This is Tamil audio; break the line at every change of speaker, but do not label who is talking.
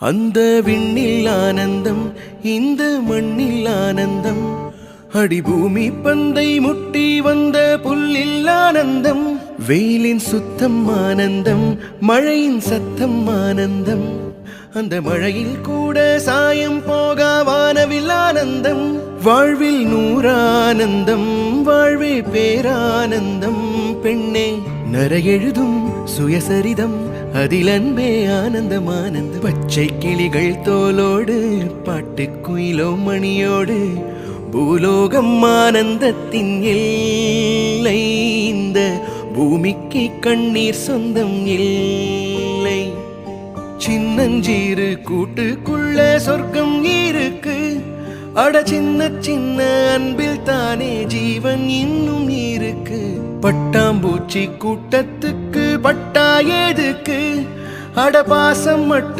அந்த விண்ணில் ஆனந்தம், இந்த மண்ணில் ஆனந்தம், அடிபூமி பந்தை முட்டி வந்த புல்லில் ஆனந்தம், வெயிலின் சுத்தம் ஆனந்தம், மழையின் சத்தம் ஆனந்தம், அந்த மழையில் கூட சாயம் போகா வானவில் ஆனந்தம், வாழ்வில் நூறானந்தம், வாழ்வே பேரானந்தம், பெண்ணே நரையெழுதும் சுயசரிதம், அதில் அன்பே ஆனந்தம் ஆனந்தம். பச்சை கிளிகள் தோலோடு பாட்டுக்குயிலோ மணியோடு பூலோகம் ஆனந்தத்தின் எல்லை, இந்த பூமிக்கு கண்ணீர் சொந்தம் இல்லை. சின்னஞ்சீரு கூட்டுக்குள்ள சொர்க்கம் இருக்கு, அட சின்ன சின்ன அன்பில் தானே ஜீவன் இன்னும் இருக்கு. பட்டாம்பூச்சி கூட்டத்துக்கு பட்டா எதுக்கு, அட பாசம் மட்டும்